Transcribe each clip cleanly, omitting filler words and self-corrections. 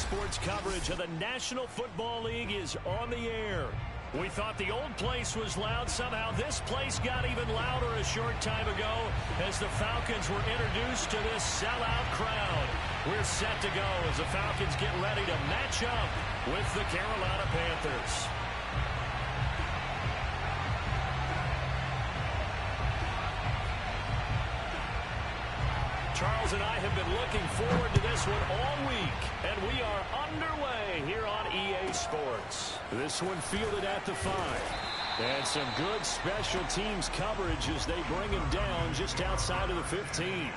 Sports coverage of the National Football League is on the air. We thought the old place was loud. Somehow this place got even louder a short time ago as the Falcons were introduced to this sellout crowd. We're set to go as the Falcons get ready to match up with the Carolina Panthers. Charles and I have been looking forward to this one all week, and we are underway here on EA Sports. This one fielded at the 5. And some good special teams coverage as they bring him down just outside of the 15.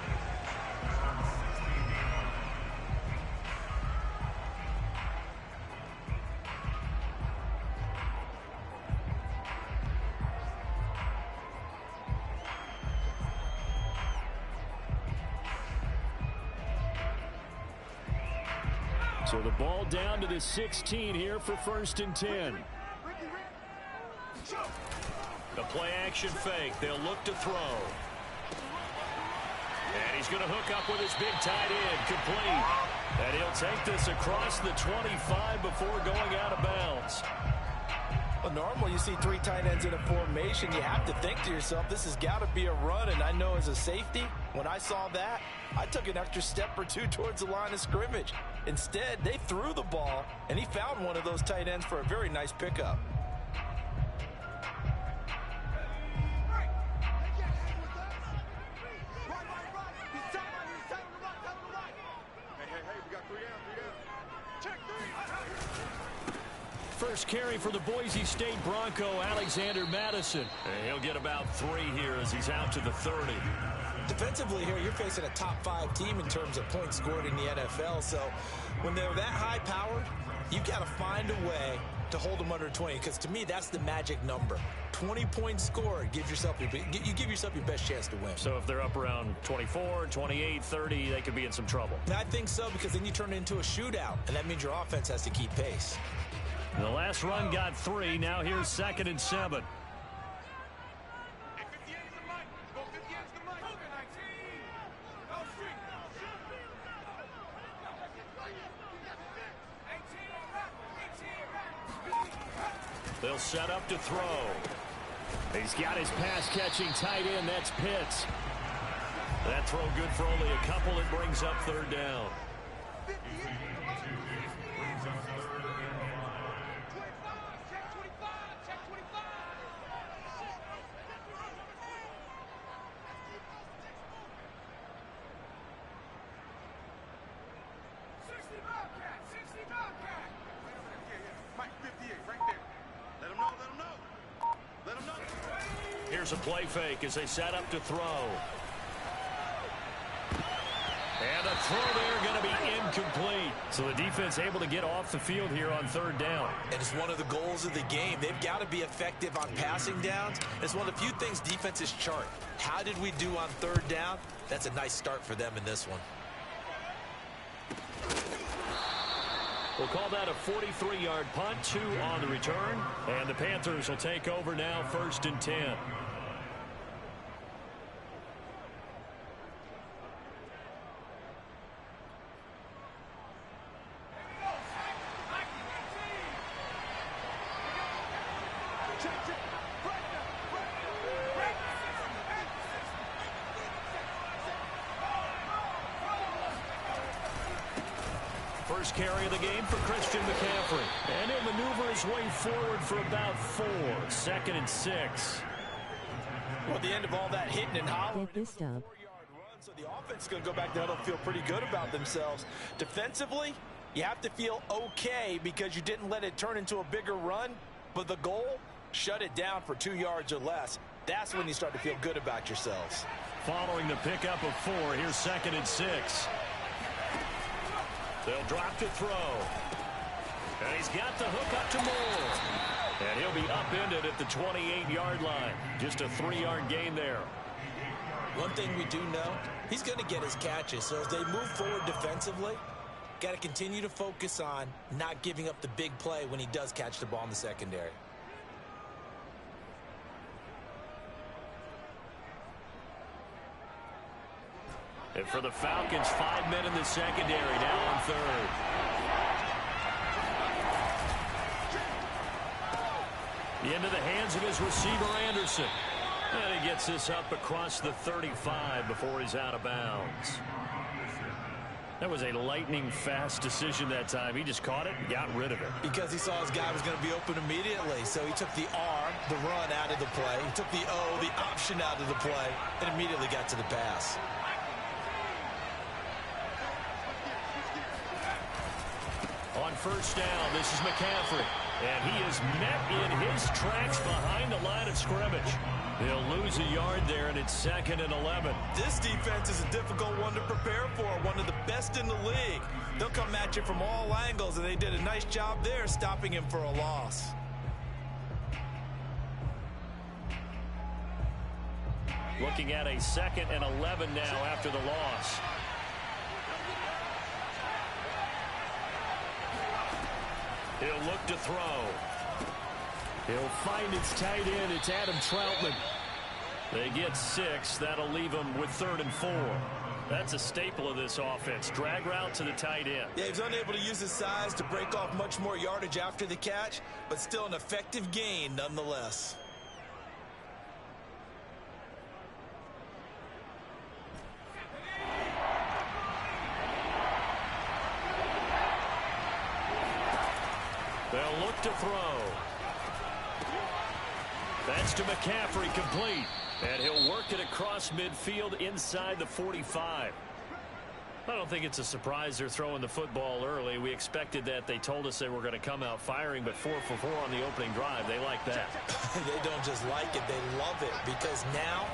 So the ball down to the 16 here for 1st and 10. The play action fake. They'll look to throw. And he's going to hook up with his big tight end. Complete. And he'll take this across the 25 before going out of bounds. Well, normally you see 3 tight ends in a formation. You have to think to yourself, this has got to be a run. And I know as a safety, when I saw that, I took an extra step or 2 towards the line of scrimmage. Instead, they threw the ball, and he found one of those tight ends for a very nice pickup. First carry for the Boise State Bronco, Alexander Madison. And he'll get about 3 here as he's out to the 30. Defensively here, you're facing a top 5 team in terms of points scored in the NFL. So when they're that high-powered, you've got to find a way to hold them under 20. Because to me, that's the magic number. 20 points scored, you give yourself your best chance to win. So if they're up around 24, 28, 30, they could be in some trouble. And I think so, because then you turn it into a shootout, and that means your offense has to keep pace. The last run got 3. Now here's 2nd and 7. They'll set up to throw. He's got his pass-catching tight end. That's Pitts. That throw good for only a couple. It brings up 3rd down. Here's a play fake as they set up to throw. And a throw there going to be incomplete. So the defense able to get off the field here on 3rd down. And it's one of the goals of the game. They've got to be effective on passing downs. It's one of the few things defenses chart. How did we do on 3rd down? That's a nice start for them in this one. We'll call that a 43-yard punt, 2 on the return. And the Panthers will take over now, 1st and 10. First carry of the game for Christian Mccaffrey. And he'll maneuver his way forward for about 4. 2nd and 6. Well, at the end of all that hitting and hollering, it was a 4-yard run, so the offense is going to go back there and feel pretty good about themselves. Defensively, you have to feel okay because you didn't let it turn into a bigger run, but the goal, shut it down for 2 yards or less. That's when you start to feel good about yourselves. Following the pickup of 4, here's 2nd and 6. They'll drop to throw. And he's got the hook up to Moore. And he'll be upended at the 28-yard line. Just a 3-yard gain there. One thing we do know, he's going to get his catches. So as they move forward defensively, got to continue to focus on not giving up the big play when he does catch the ball in the secondary. And for the Falcons, 5 men in the secondary now on 3rd. Into the hands of his receiver, Anderson. And he gets this up across the 35 before he's out of bounds. That was a lightning-fast decision that time. He just caught it and got rid of it. Because he saw his guy was going to be open immediately. So he took the R, the run, out of the play. He took the O, the option, out of the play, and immediately got to the pass. On first down, this is Mccaffrey. And he is met in his tracks behind the line of scrimmage. He'll lose a yard there, and it's 2nd and 11. This defense is a difficult one to prepare for, one of the best in the league. They'll come at you from all angles, and they did a nice job there stopping him for a loss. Looking at a 2nd and 11 now after the loss. He'll look to throw. He'll find its tight end. It's Adam Troutman. They get 6. That'll leave them with 3rd and 4. That's a staple of this offense. Drag route to the tight end. Yeah, he's unable to use his size to break off much more yardage after the catch, but still an effective gain nonetheless. They'll look to throw. That's to Mccaffrey, complete. And he'll work it across midfield inside the 45. I don't think it's a surprise they're throwing the football early. We expected that. They told us they were going to come out firing, but 4 for 4 on the opening drive. They like that. They don't just like it, they love it, because now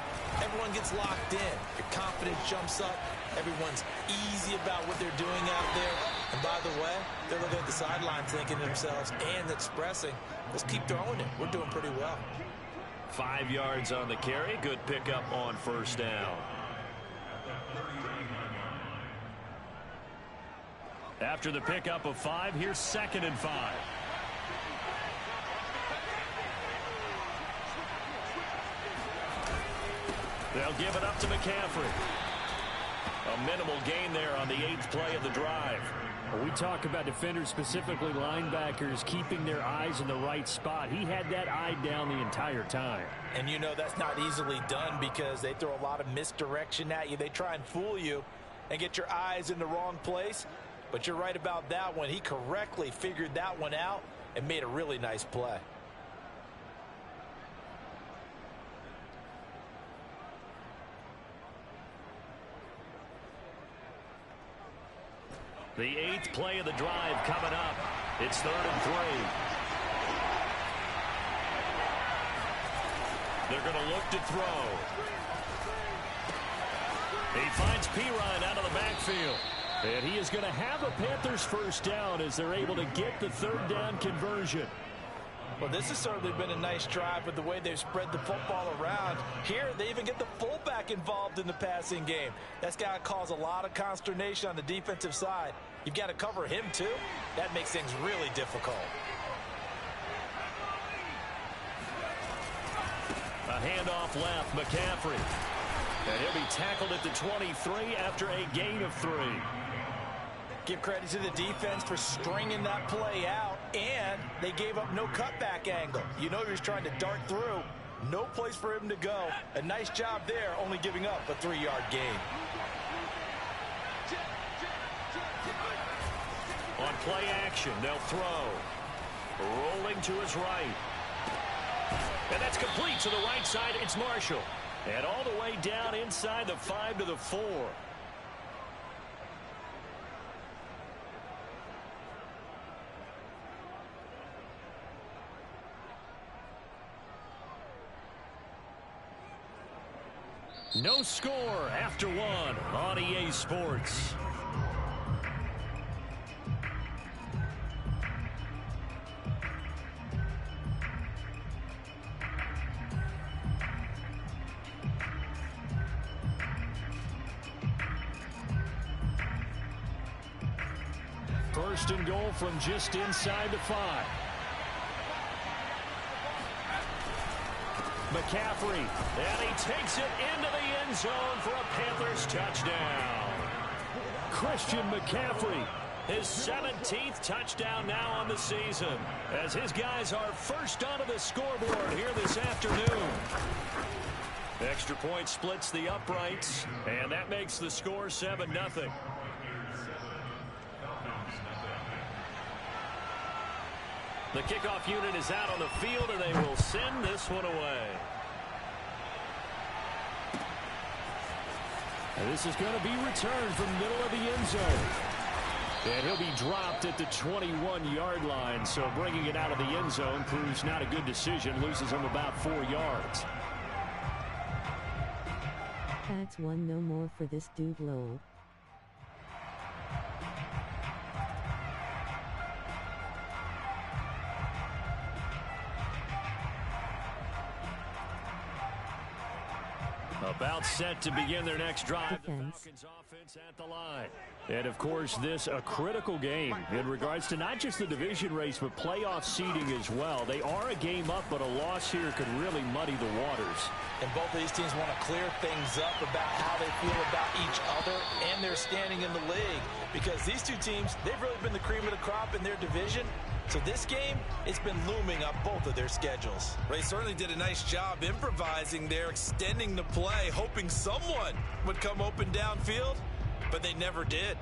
everyone gets locked in. Your confidence jumps up. Everyone's easy about what they're doing out there. And by the way, they're looking at the sideline thinking to themselves and expressing, let's keep throwing it. We're doing pretty well. 5 yards on the carry. Good pickup on first down. After the pickup of 5, here's 2nd and 5. They'll give it up to Mccaffrey. A minimal gain there on the 8th play of the drive. When we talk about defenders, specifically linebackers, keeping their eyes in the right spot. He had that eye down the entire time. And you know that's not easily done because they throw a lot of misdirection at you. They try and fool you and get your eyes in the wrong place. But you're right about that one. He correctly figured that one out and made a really nice play. The 8th play of the drive coming up. It's 3rd and 3. They're going to look to throw. He finds Pirine out of the backfield. And he is going to have a Panthers first down as they're able to get the 3rd down conversion. Well, this has certainly been a nice drive with the way they've spread the football around. Here, they even get the fullback involved in the passing game. That's got to cause a lot of consternation on the defensive side. You've got to cover him, too. That makes things really difficult. A handoff left, Mccaffrey. And he'll be tackled at the 23 after a gain of 3. Give credit to the defense for stringing that play out, and they gave up no cutback angle. You know he was trying to dart through. No place for him to go. A nice job there, only giving up a 3-yard gain. On play action, they'll throw. Rolling to his right. And that's complete to the right side. It's Marshall. And all the way down inside the 5 to the 4. No score after 1 on EA Sports. First and goal from just inside the 5. Mccaffrey, and he takes it into the end zone for a Panthers touchdown. Christian McCaffrey His 17th touchdown now on the season, as his guys are first onto the scoreboard here this afternoon. Extra point splits the uprights, and that makes the score 7-0. The kickoff unit is out on the field, and they will send this one away. And this is going to be returned from the middle of the end zone. And he'll be dropped at the 21-yard line, so bringing it out of the end zone proves not a good decision, loses him about 4 yards. That's one no more for this dude, lol. About set to begin their next drive. Defense. The Falcons offense at the line. And, of course, this a critical game in regards to not just the division race, but playoff seeding as well. They are a game up, but a loss here could really muddy the waters. And both of these teams want to clear things up about how they feel about each other and their standing in the league. Because these two teams, they've really been the cream of the crop in their division. So this game, it's been looming on both of their schedules. They certainly did a nice job improvising there, extending the play, hoping someone would come open downfield, but they never did.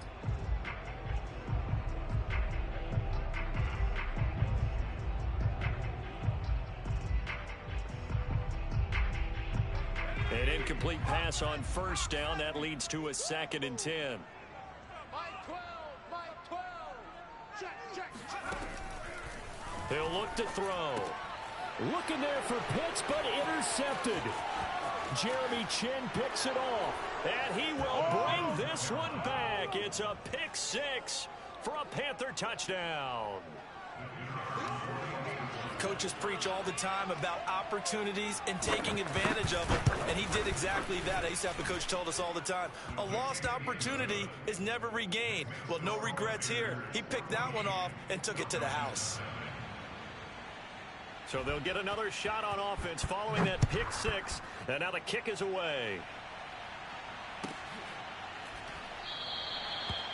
An incomplete pass on first down. That leads to a 2nd and 10. He'll look to throw. Looking there for Pitts, but intercepted. Jeremy Chin picks it off, and he will bring this one back. It's a pick 6 for a Panther touchdown. Coaches preach all the time about opportunities and taking advantage of them, and he did exactly that. I used to have the coach told us all the time, a lost opportunity is never regained. Well, no regrets here. He picked that one off and took it to the house. So they'll get another shot on offense following that pick 6, and now the kick is away.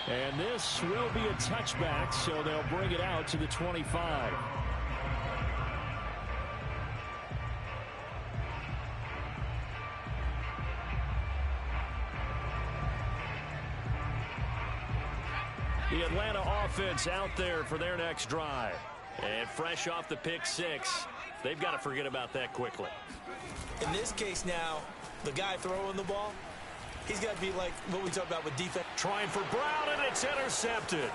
And this will be a touchback, so they'll bring it out to the 25. The Atlanta offense out there for their next drive. And fresh off the pick 6, they've got to forget about that quickly. In this case now, the guy throwing the ball, he's got to be like what we talked about with defense. Trying for Brown, and it's intercepted.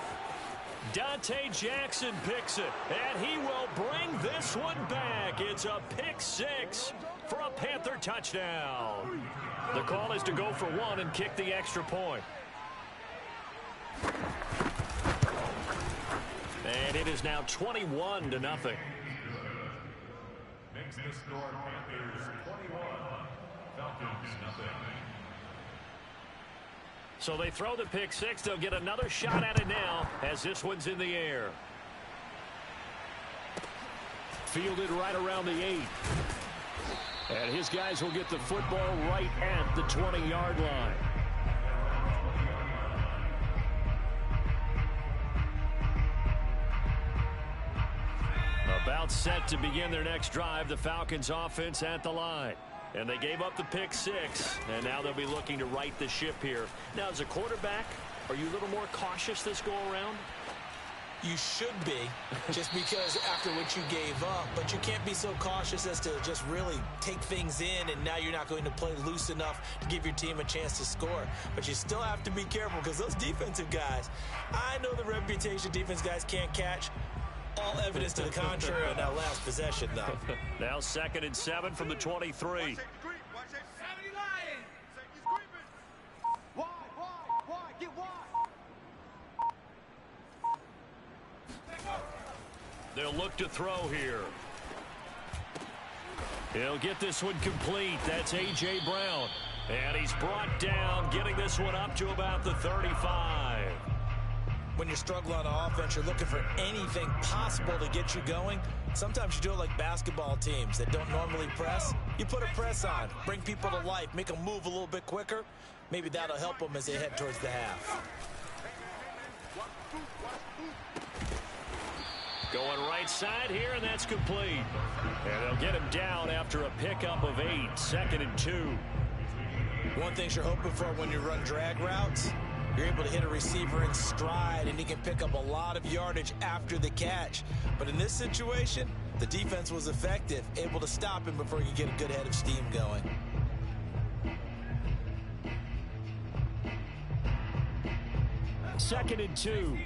Dante Jackson picks it, and he will bring this one back. It's a pick 6 for a Panther touchdown. The call is to go for 1 and kick the extra point. And it is now 21-0. Makes the score Panthers 21, Falcons 0. So they throw the pick 6. They'll get another shot at it now as this one's in the air. Fielded right around the 8. And his guys will get the football right at the 20-yard line. About set to begin their next drive, the Falcons offense at the line. And they gave up the pick 6, and now they'll be looking to right the ship here. Now, as a quarterback, are you a little more cautious this go-around? You should be, just because after what you gave up, but you can't be so cautious as to just really take things in, and now you're not going to play loose enough to give your team a chance to score. But you still have to be careful, because those defensive guys, I know the reputation defense guys can't catch. All evidence to the contrary on that last possession, though. Now 2nd and 7 from the 23. They'll look to throw here. He'll get this one complete. That's A.J. Brown. And he's brought down, getting this one up to about the 35. When you're struggling on offense, you're looking for anything possible to get you going. Sometimes you do it like basketball teams that don't normally press. You put a press on, bring people to life, make them move a little bit quicker. Maybe that'll help them as they head towards the half. Going right side here, and that's complete. And they'll get him down after a pickup of 8, 2nd and 2. One thing you're hoping for when you run drag routes, you're able to hit a receiver in stride, and he can pick up a lot of yardage after the catch. But in this situation, the defense was effective, able to stop him before he could get a good head of steam going. Second and 2.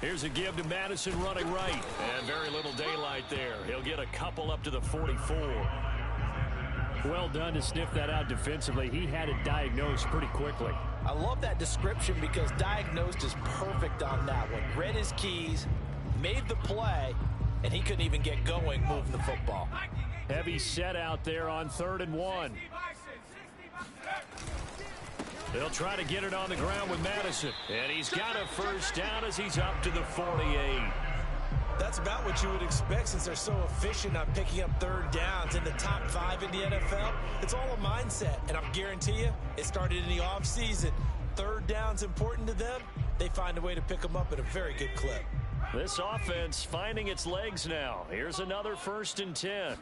Here's a give to Madison running right. And very little daylight there. He'll get a couple up to the 44. Well done to sniff that out defensively. He had it diagnosed pretty quickly. I love that description because diagnosed is perfect on that one. Read his keys, made the play, and he couldn't even get going moving the football. Heavy set out there on 3rd and 1. They'll try to get it on the ground with Madison. And he's got a first down as he's up to the 48. That's about what you would expect since they're so efficient on picking up 3rd downs in the top 5 in the NFL. It's all a mindset, and I guarantee you it started in the offseason. 3rd down's important to them. They find a way to pick them up at a very good clip. This offense finding its legs now. Here's another 1st and 10.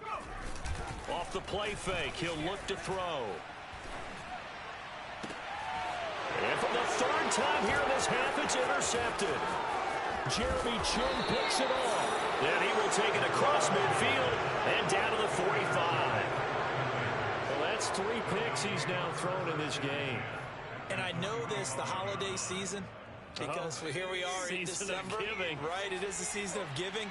Off the play fake, he'll look to throw. And for the 3rd time here in this half, it's intercepted. Jeremy Chin picks it off. And he will take it across midfield and down to the 45. Well, that's 3 picks he's now thrown in this game. And I know this, the holiday season, because here we are in December. Right, it is the season of giving.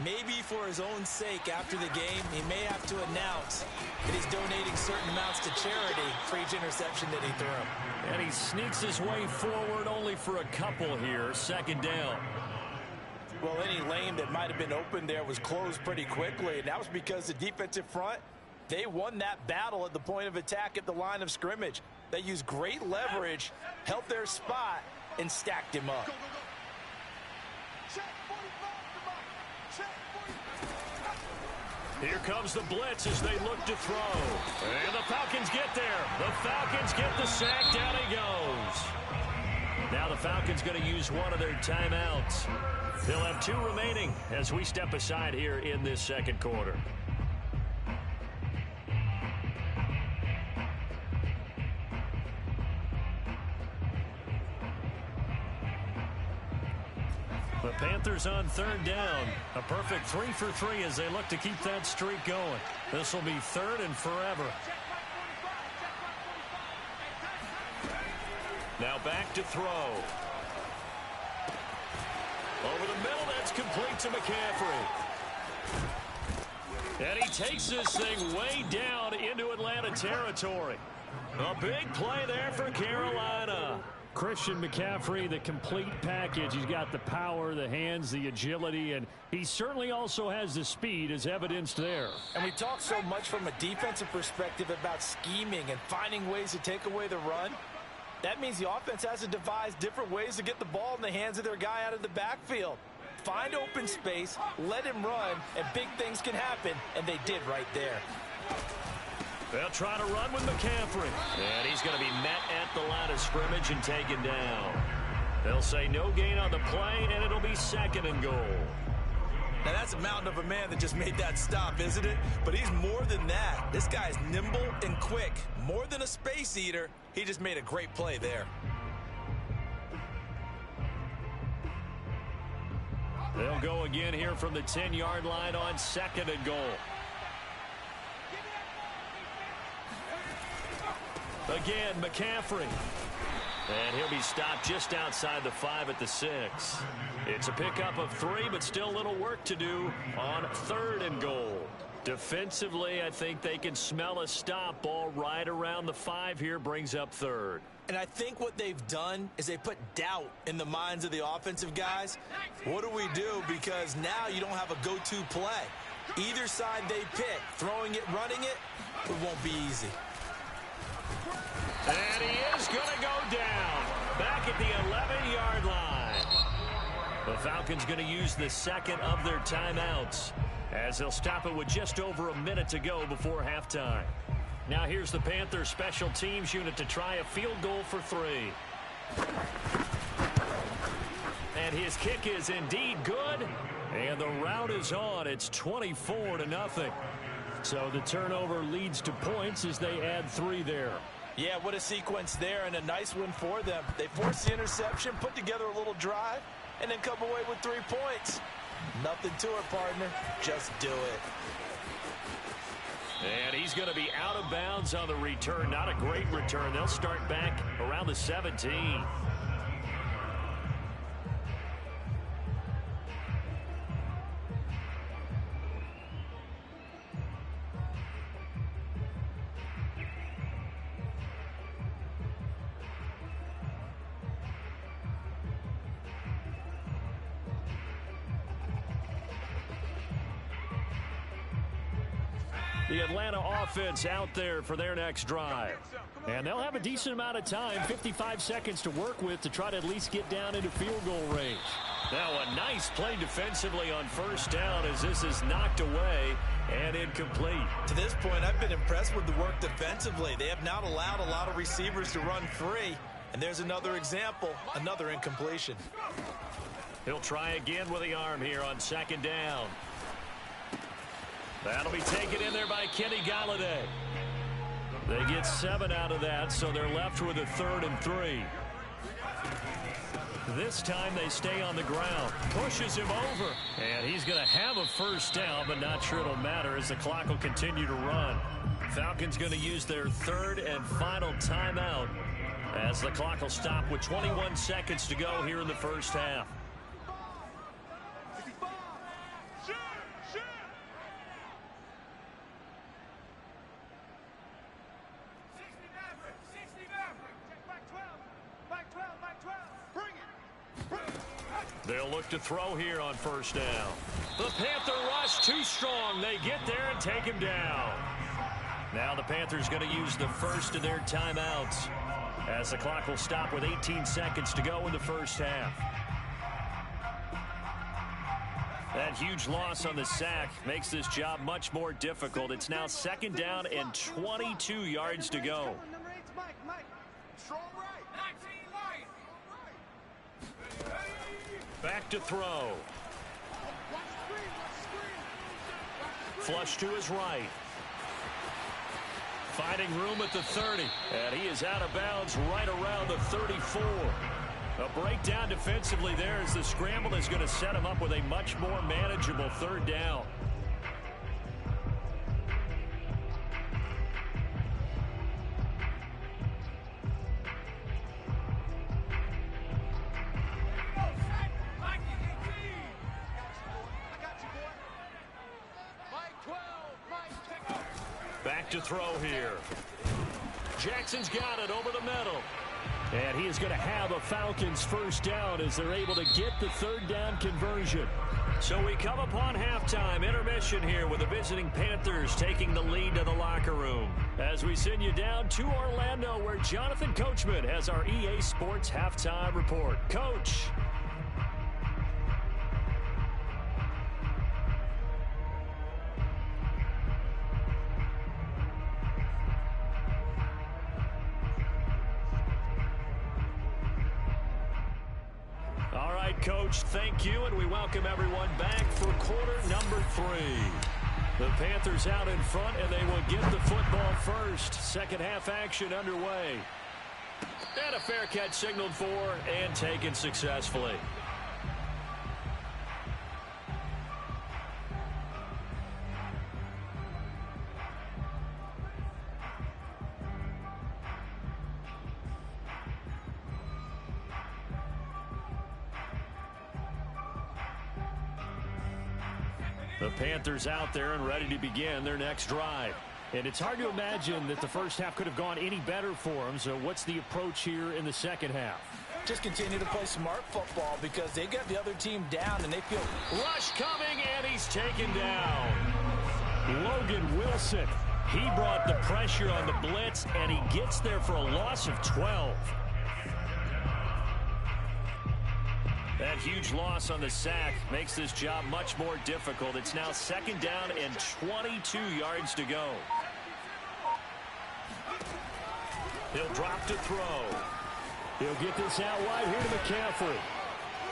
Maybe for his own sake after the game, he may have to announce that he's donating certain amounts to charity for each interception that he threw. And he sneaks his way forward only for a couple here. 2nd down. Well, any lane that might have been open there was closed pretty quickly, and that was because the defensive front, they won that battle at the point of attack at the line of scrimmage. They used great leverage, held their spot, and stacked him up. Here comes the blitz as they look to throw. And the Falcons get there. The Falcons get the sack. Down he goes. Now the Falcons going to use one of their timeouts. They'll have 2 remaining as we step aside here in this 2nd quarter. The Panthers on 3rd down. A perfect 3 for 3 as they look to keep that streak going. This will be 3rd and forever. Now back to throw. Over the middle, that's complete to McCaffrey. And he takes this thing way down into Atlanta territory. A big play there for Carolina. Christian McCaffrey, the complete package. He's got the power, the hands, the agility, and he certainly also has the speed as evidenced there. And we talk so much from a defensive perspective about scheming and finding ways to take away the run. That means the offense has to devise different ways to get the ball in the hands of their guy out of the backfield. Find open space, let him run, and big things can happen, and they did right there. They'll try to run with McCaffrey. And he's going to be met at the line of scrimmage and taken down. They'll say no gain on the play, and it'll be 2nd and goal. Now, that's a mountain of a man that just made that stop, isn't it? But he's more than that. This guy's nimble and quick. More than a space eater, he just made a great play there. They'll go again here from the 10-yard line on 2nd and goal. Again, McCaffrey. And he'll be stopped just outside the 5 at the 6. It's a pickup of 3, but still a little work to do on 3rd and goal. Defensively, I think they can smell a stop ball right around the 5 here, brings up 3rd. And I think what they've done is they put doubt in the minds of the offensive guys. What do we do? Because now you don't have a go-to play. Either side they pick, throwing it, running it, it won't be easy. And he is going to go down back at the 11-yard line. The Falcons going to use the second of their timeouts as they'll stop it with just over a minute to go before halftime. Now here's the Panthers special teams unit to try a field goal for 3. And his kick is indeed good. And the route is on. It's 24-0. So the turnover leads to points as they add 3 there. Yeah, what a sequence there, and a nice win for them. They forced the interception, put together a little drive, and then come away with 3 points. Nothing to it, partner. Just do it. And he's going to be out of bounds on the return. Not a great return. They'll start back around the 17. The Atlanta offense out there for their next drive. And they'll have a decent amount of time, 55 seconds to work with to try to at least get down into field goal range. Now a nice play defensively on first down as this is knocked away and incomplete. To this point, I've been impressed with the work defensively. They have not allowed a lot of receivers to run free. And there's another example, another incompletion. He'll try again with the arm here on second down. That'll be taken in there by Kenny Golladay. They get 7 out of that, so they're left with a 3rd and 3. This time they stay on the ground. Pushes him over. And he's going to have a first down, but not sure it'll matter as the clock will continue to run. Falcons going to use their 3rd and final timeout as the clock will stop with 21 seconds to go here in the first half. They'll look to throw here on first down. The Panther rush too strong. They get there and take him down. Now the Panthers going to use the first of their timeouts as the clock will stop with 18 seconds to go in the first half. That huge loss on the sack makes this job much more difficult. It's now 2nd down and 22 yards to go. Back to throw. Flush to his right. Finding room at the 30. And he is out of bounds right around the 34. A breakdown defensively there as the scramble is going to set him up with a much more manageable 3rd down. Back to throw here. Jackson's got it over the middle. And he is going to have a Falcons first down as they're able to get the 3rd down conversion. So we come upon halftime intermission here with the visiting Panthers taking the lead to the locker room. As we send you down to Orlando where Jonathan Coachman has our EA Sports halftime report. Coach. Coach, thank you, and we welcome everyone back for quarter number 3. The Panthers out in front, and they will get the football first. Second half action underway. And a fair catch signaled for and taken successfully. The Panthers out there and ready to begin their next drive. And it's hard to imagine that the first half could have gone any better for them. So what's the approach here in the second half? Just continue to play smart football because they got the other team down and they feel... Rush coming and he's taken down. Logan Wilson. He brought the pressure on the blitz and he gets there for a loss of 12. That huge loss on the sack makes this job much more difficult. It's now 2nd down and 22 yards to go. He'll drop to throw. He'll get this out wide here to Mccaffrey.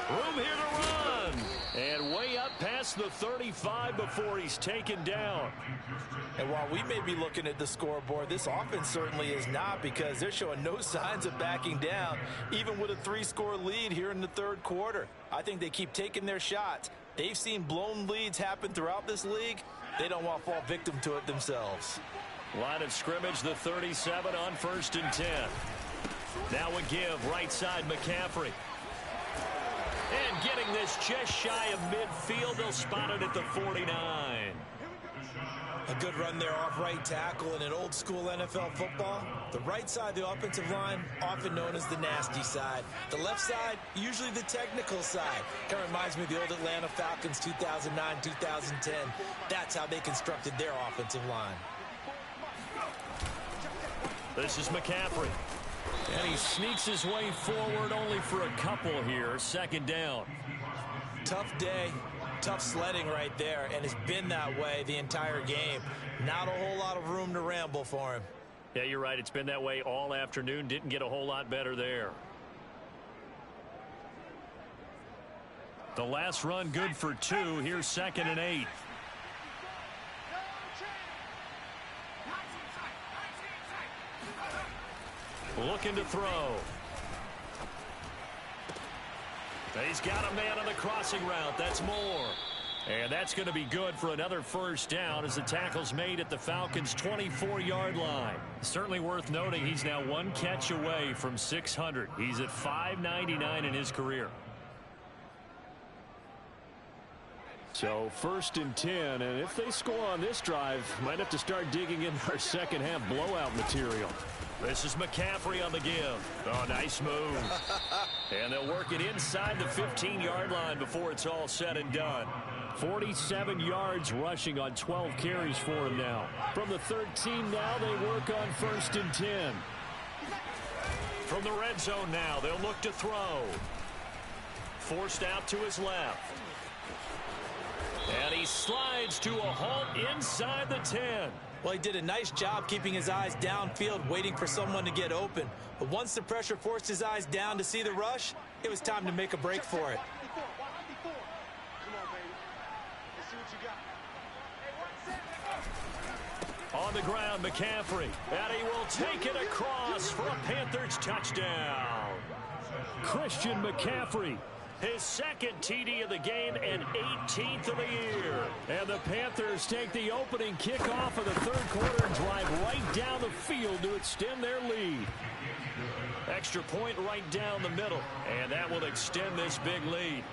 Room here to run. And way up past the 35 before he's taken down. And while we may be looking at the scoreboard, this offense certainly is not, because they're showing no signs of backing down, even with a 3-score lead here in the 3rd quarter. I think they keep taking their shots. They've seen blown leads happen throughout this league. They don't want to fall victim to it themselves. Line of scrimmage, the 37 on 1st and 10. Now a give, right side, McCaffrey. And getting this just shy of midfield, they'll spot it at the 49. A good run there off right tackle in an old school NFL football. The right side of the offensive line, often known as the nasty side. The left side, usually the technical side. Kind of reminds me of the old Atlanta Falcons 2009, 2010. That's how they constructed their offensive line. This is McCaffrey. And he sneaks his way forward only for a couple here. 2nd down. Tough day, tough sledding right there, and it's been that way the entire game. Not a whole lot of room to ramble for him. Yeah, you're right. It's been that way all afternoon. Didn't get a whole lot better there. The last run good for 2. Here's 2nd and 8. Looking to throw. He's got a man on the crossing route. That's Moore. And that's going to be good for another 1st down as the tackle's made at the Falcons' 24-yard line. Certainly worth noting he's now 1 catch away from 600. He's at 599 in his career. So 1st and 10, and if they score on this drive, might have to start digging in our second half blowout material. This is McCaffrey on the give. Oh, nice move. And they'll work it inside the 15-yard line before it's all said and done. 47 yards rushing on 12 carries for him now. From the 13 now, they work on 1st and 10. From the red zone now, they'll look to throw. Forced out to his left. And he slides to a halt inside the 10. Well, he did a nice job keeping his eyes downfield, waiting for someone to get open. But once the pressure forced his eyes down to see the rush, it was time to make a break for it. On the ground, McCaffrey. And he will take it across for a Panthers touchdown. Christian McCaffrey. His 2nd TD of the game and 18th of the year. And the Panthers take the opening kickoff of the 3rd quarter and drive right down the field to extend their lead. Extra point right down the middle. And that will extend this big lead.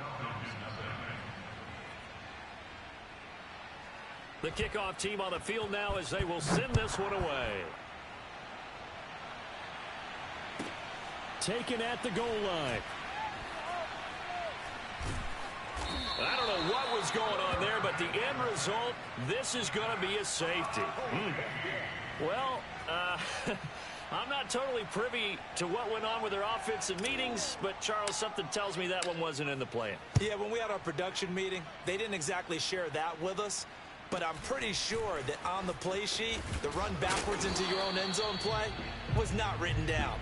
The kickoff team on the field now as they will send this one away. Taken at the goal line. I don't know what was going on there, but the end result, this is going to be a safety. Well, I'm not totally privy to what went on with their offensive meetings, but, Charles, something tells me that one wasn't in the plan. Yeah, when we had our production meeting, they didn't exactly share that with us, but I'm pretty sure that on the play sheet, the run backwards into your own end zone play was not written down.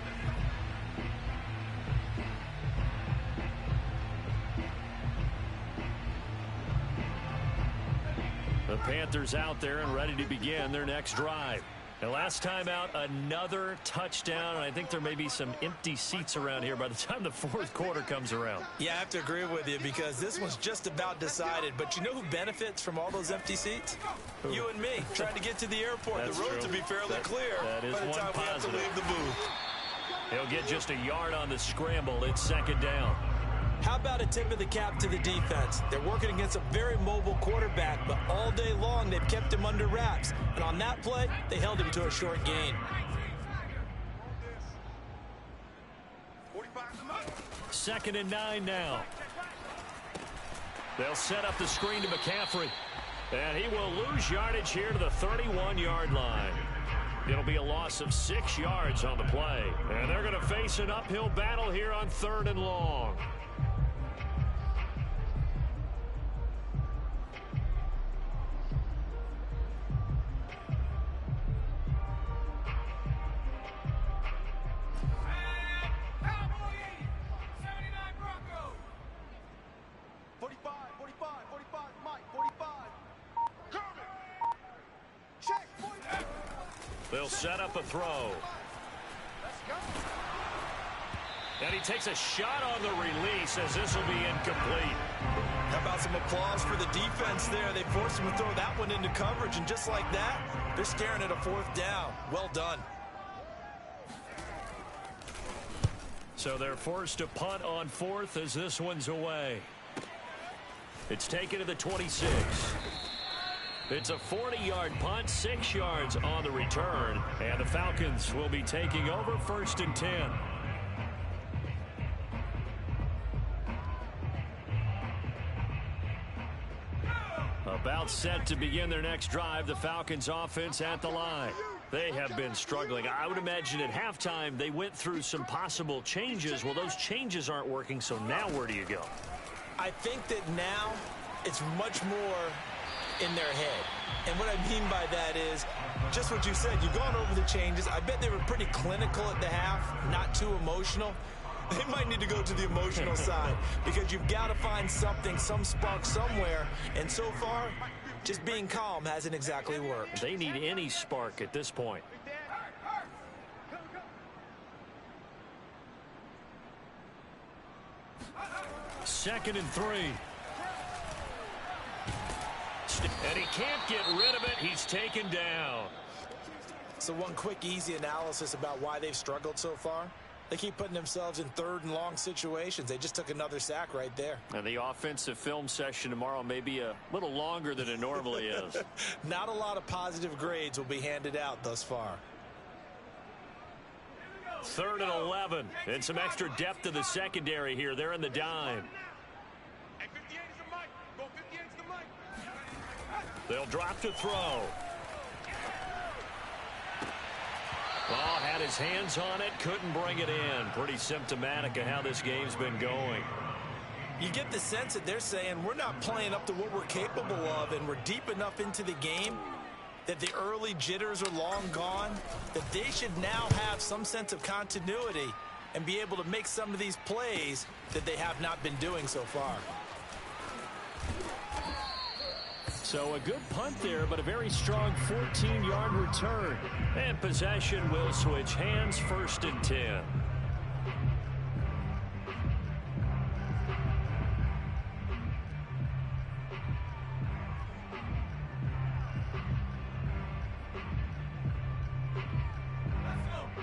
The Panthers out there and ready to begin their next drive. And last time out, another touchdown, and I think there may be some empty seats around here by the time the 4th quarter comes around. Yeah, I have to agree with you because this one's just about decided. But you know who benefits from all those empty seats? Who? You and me, trying to get to the airport. That's the roads true. will be fairly clear that is by the one time we have to positive. leave the booth. He'll get just a yard on the scramble. It's 2nd down. How about a tip of the cap to the defense? They're working against a very mobile quarterback, but all day long they've kept him under wraps. And on that play, they held him to a short gain. 2nd and 9 now. They'll set up the screen to McCaffrey. And he will lose yardage here to the 31-yard line. It'll be a loss of 6 yards on the play. And they're going to face an uphill battle here on 3rd and long. They'll set up a throw. And he takes a shot on the release as this will be incomplete. How about some applause for the defense there? They forced him to throw that one into coverage, and just like that, they're staring at a 4th down. Well done. So they're forced to punt on 4th as this one's away. It's taken to the 26. It's a 40-yard punt, 6 yards on the return, and the Falcons will be taking over 1st and 10. About set to begin their next drive, the Falcons offense at the line. They have been struggling. I would imagine at halftime they went through some possible changes. Well, those changes aren't working, so now where do you go? I think that now it's much more in their head. And what I mean by that is just what you said. You've gone over the changes. I bet they were pretty clinical at the half, not too emotional. They might need to go to the emotional side because you've got to find something, some spark somewhere. And so far, just being calm hasn't exactly worked. They need any spark at this point. Second and 3. And he can't get rid of it. He's taken down. So one quick, easy analysis about why they've struggled so far. They keep putting themselves in 3rd and long situations. They just took another sack right there. And the offensive film session tomorrow may be a little longer than it normally is. Not a lot of positive grades will be handed out thus far. 3rd and 11. And some extra depth to the secondary here. They're in the dime. They'll drop to throw. Ball had his hands on it, couldn't bring it in. Pretty symptomatic of how this game's been going. You get the sense that they're saying we're not playing up to what we're capable of, and we're deep enough into the game that the early jitters are long gone, that they should now have some sense of continuity and be able to make some of these plays that they have not been doing so far. So a good punt there, but a very strong 14-yard return. And possession will switch hands, 1st and 10.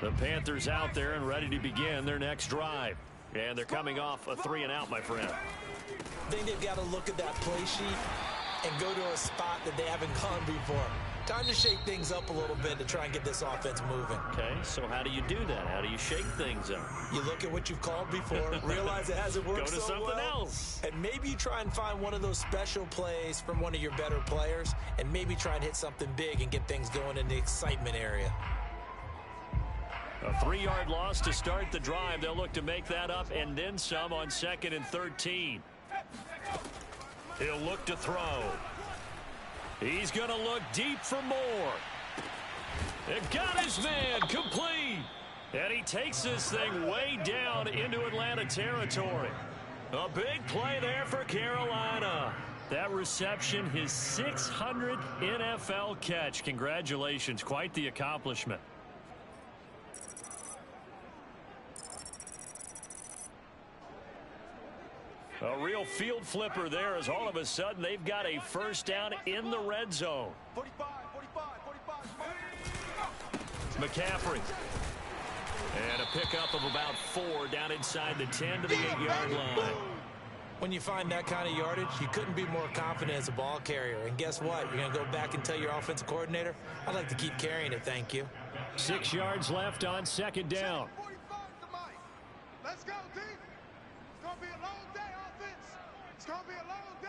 The Panthers out there and ready to begin their next drive. And they're coming off a 3-and-out, my friend. I think they've got to look at that play sheet and go to a spot that they haven't gone before. Time to shake things up a little bit to try and get this offense moving. Okay, so how do you do that? How do you shake things up? You look at what you've called before, realize it hasn't worked so well. Go to something else. And maybe you try and find one of those special plays from one of your better players, and maybe try and hit something big and get things going in the excitement area. A 3-yard loss to start the drive. They'll look to make that up and then some on 2nd and 13. He'll look to throw. He's going to look deep for more. It got his man complete. And he takes this thing way down into Atlanta territory. A big play there for Carolina. That reception, his 600th NFL catch. Congratulations. Quite the accomplishment. A real field flipper there as all of a sudden they've got a 1st down in the red zone. 45. Mccaffrey. And a pickup of about 4 down inside the 10 to the 8-yard line. When you find that kind of yardage, you couldn't be more confident as a ball carrier. And guess what? You're going to go back and tell your offensive coordinator, I'd like to keep carrying it, thank you. 6 yards left on 2nd down. Let's go, D. It's going to be a long day, offense. It's going to be a long day.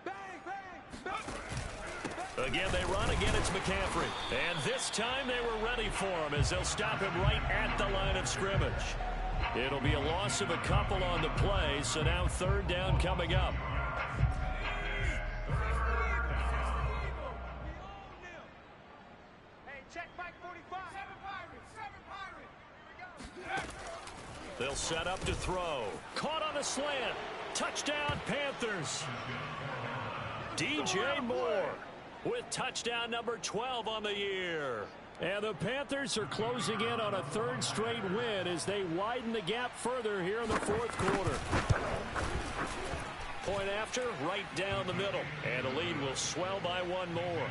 Bang, bang, bang. Again, they run. Again, it's McCaffrey. And this time they were ready for him as they'll stop him right at the line of scrimmage. It'll be a loss of a couple on the play, so now 3rd down coming up. Hey, check Mike 45. 7 Pirate. They'll set up to throw. Caught on a slant. Touchdown, Panthers. DJ Moore with touchdown number 12 on the year. And the Panthers are closing in on a third straight win as they widen the gap further here in the fourth quarter. Point after, right down the middle. And the lead will swell by one more.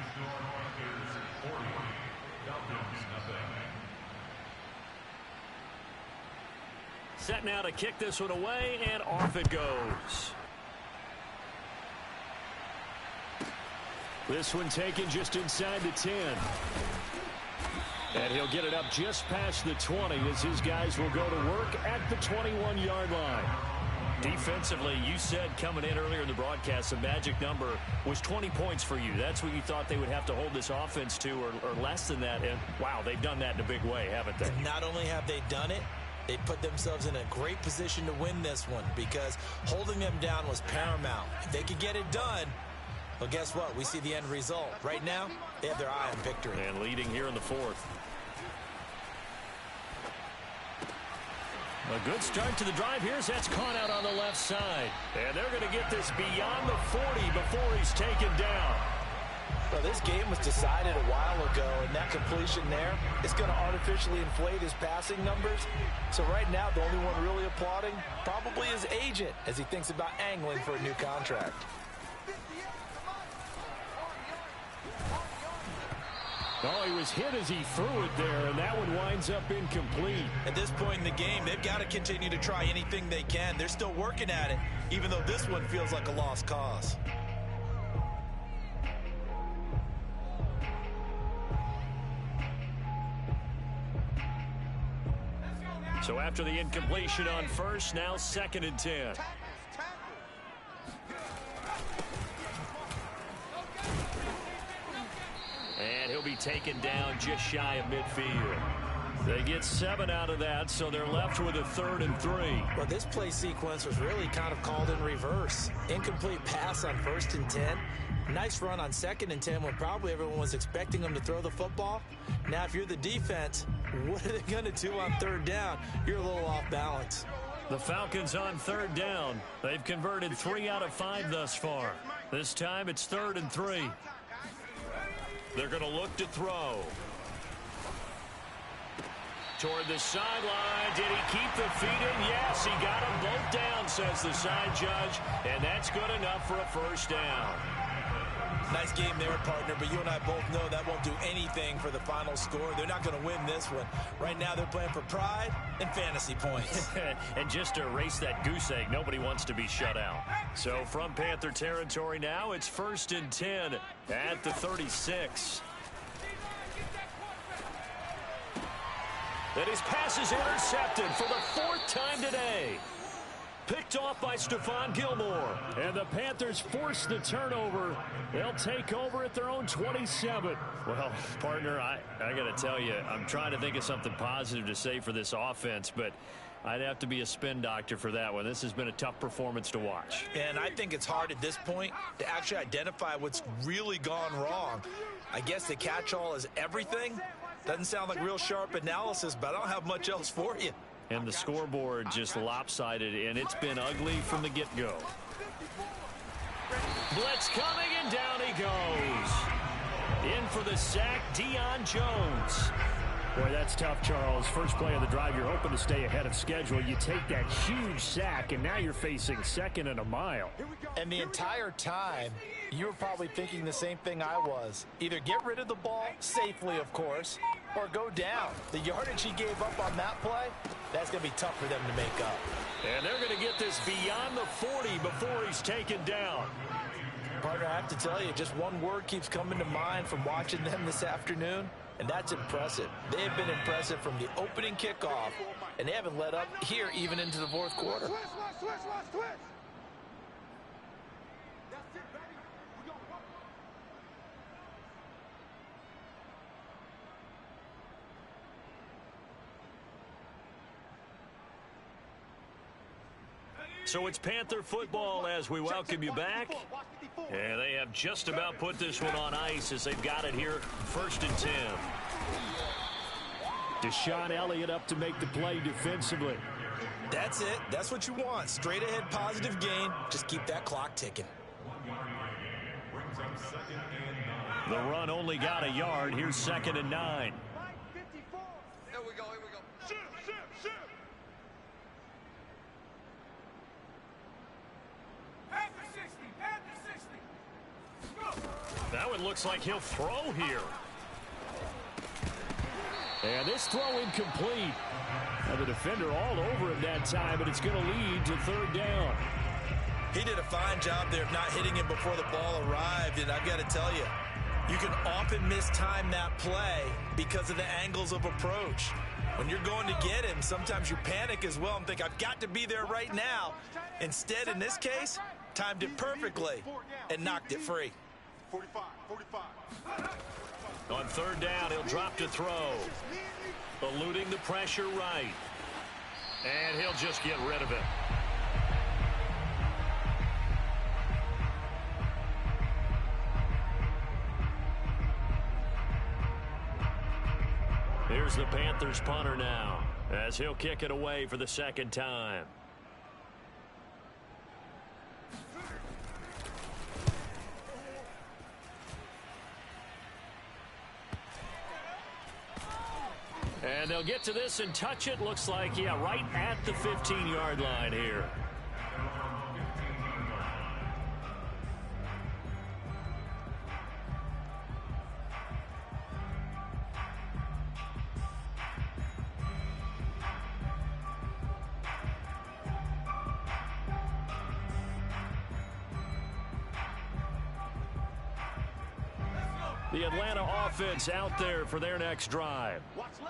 Set now to kick this one away, and off it goes. This one taken just inside the 10. And he'll get it up just past the 20 as his guys will go to work at the 21-yard line. Defensively, you said coming in earlier in the broadcast, the magic number was 20 points for you. That's what you thought they would have to hold this offense to, or less than that. And, wow, they've done that in a big way, haven't they? And not only have they done it, they put themselves in a great position to win this one because holding them down was paramount. If they could get it done, well, guess what? We see the end result. Right now, they have their eye on victory. And leading here in the fourth. A good start to the drive. Here's that's caught out on the left side. And they're going to get this beyond the 40 before he's taken down. Well, this game was decided a while ago, and that completion there is going to artificially inflate his passing numbers. So right now, the only one really applauding probably his agent as he thinks about angling for a new contract. Oh, he was hit as he threw it there, and that one winds up incomplete. At this point in the game, they've got to continue to try anything they can. They're still working at it, even though this one feels like a lost cause. So after the incompletion on first, now 2nd and 10. And he'll be taken down just shy of midfield. They get 7 out of that, so they're left with a 3rd and 3. Well, this play sequence was really kind of called in reverse. Incomplete pass on 1st and 10. Nice run on 2nd and 10 when probably everyone was expecting them to throw the football. Now, if you're the defense, what are they going to do on 3rd down? You're a little off balance. The Falcons on 3rd down. They've converted 3 out of 5 thus far. This time it's 3rd and 3. They're going to look to throw. Toward the sideline. Did he keep the feet in? Yes, he got them both down, says the side judge. And that's good enough for a 1st down. Nice game there, partner, but you and I both know that won't do anything for the final score. They're not going to win this one. Right now, they're playing for pride and fantasy points. And just to erase that goose egg, nobody wants to be shut out. So from Panther territory now, it's 1st and 10 at the 36. And his pass is intercepted for the 4th time today. Picked off by Stephon Gilmore. And the Panthers force the turnover. They'll take over at their own 27. Well, partner, I got to tell you, I'm trying to think of something positive to say for this offense, but I'd have to be a spin doctor for that one. This has been a tough performance to watch. And I think it's hard at this point to actually identify what's really gone wrong. I guess the catch-all is everything. Doesn't sound like real sharp analysis, but I don't have much else for you. And the scoreboard just lopsided, and it's been ugly from the get-go. Blitz coming, and down he goes. In for the sack, Deion Jones. Boy, that's tough, Charles. First play of the drive, you're hoping to stay ahead of schedule. You take that huge sack, and now you're facing 2nd and a mile. And the entire time, you were probably thinking the same thing I was. Either get rid of the ball, safely, of course, or go down. The yardage he gave up on that play, that's going to be tough for them to make up. And they're going to get this beyond the 40 before he's taken down. Partner, I have to tell you, just one word keeps coming to mind from watching them this afternoon, and that's impressive. They have been impressive from the opening kickoff, and they haven't let up here even into the 4th quarter. So it's Panther football as we welcome you back. And they have just about put this one on ice as they've got it here 1st and 10. Deshaun Elliott up to make the play defensively. That's it. That's what you want. Straight ahead positive gain. Just keep that clock ticking. The run only got a yard. Here's 2nd and 9. Now it looks like he'll throw here. And this throw incomplete. Now the defender all over him that time, but it's going to lead to third down. He did a fine job there of not hitting him before the ball arrived, and I've got to tell you, you can often mistime that play because of the angles of approach. When you're going to get him, sometimes you panic as well and think, I've got to be there right now. Instead, in this case, timed it perfectly and knocked it free. 45. On third down, he'll drop to throw. Eluding the pressure right. And he'll just get rid of it. Here's the Panthers punter now, as he'll kick it away for the second time. And they'll get to this and touch it. Looks like, yeah, right at the 15-yard line here. The Atlanta offense out there for their next drive.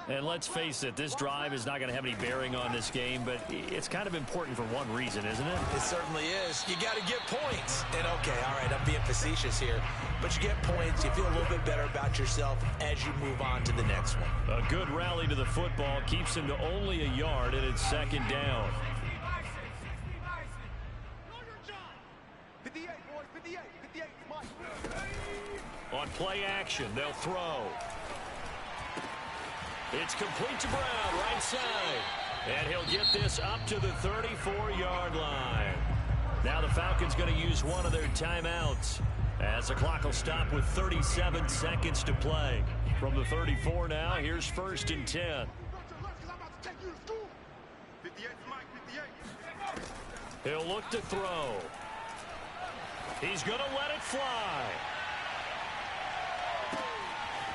And let's face it, this drive is not going to have any bearing on this game, but it's kind of important for one reason, isn't it? It certainly is. You got to get points. And okay, all right, I'm being facetious here, but you get points, you feel a little bit better about yourself as you move on to the next one. A good rally to the football keeps him to only a yard, and it's second down. 58, boys, 58. Mike. On play action, they'll throw. It's complete to Brown, right side. And he'll get this up to the 34-yard line. Now the Falcons going to use one of their timeouts, as the clock will stop with 37 seconds to play. From the 34 now, here's 1st and 10. 58, Mike, 58. He'll look to throw. He's going to let it fly.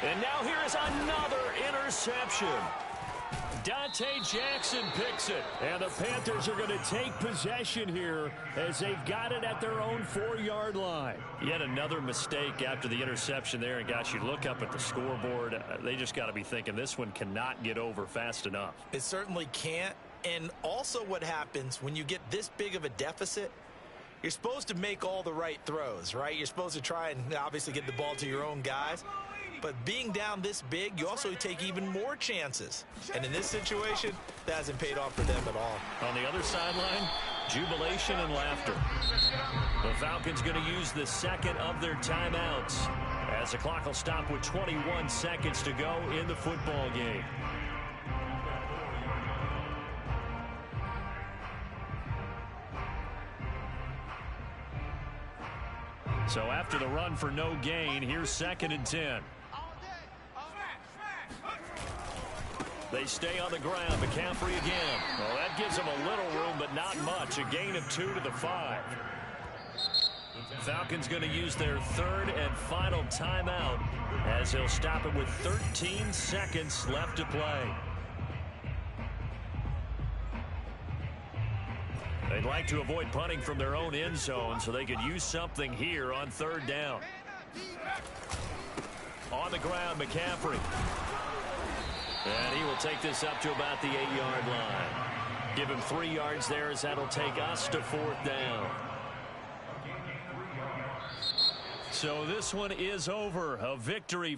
And now here is another interception. Dante Jackson picks it. And the Panthers are going to take possession here as they've got it at their own 4-yard line. Yet another mistake after the interception there. And, gosh, you look up at the scoreboard, they just got to be thinking this one cannot get over fast enough. It certainly can't. And also what happens when you get this big of a deficit, you're supposed to make all the right throws, right? You're supposed to try and obviously get the ball to your own guys. But being down this big, you also take even more chances. And in this situation, that hasn't paid off for them at all. On the other sideline, jubilation and laughter. The Falcons going to use the second of their timeouts, as the clock will stop with 21 seconds to go in the football game. So after the run for no gain, here's 2nd and 10. They stay on the ground. Mccaffrey again. Well, that gives them a little room, but not much. A gain of 2 to the 5. Falcons going to use their 3rd and final timeout, as they'll stop it with 13 seconds left to play. They'd like to avoid punting from their own end zone, so they could use something here on 3rd down. On the ground, McCaffrey. And he will take this up to about the 8-yard line. Give him 3 yards there, as that'll take us to 4th down. So this one is over. A victory.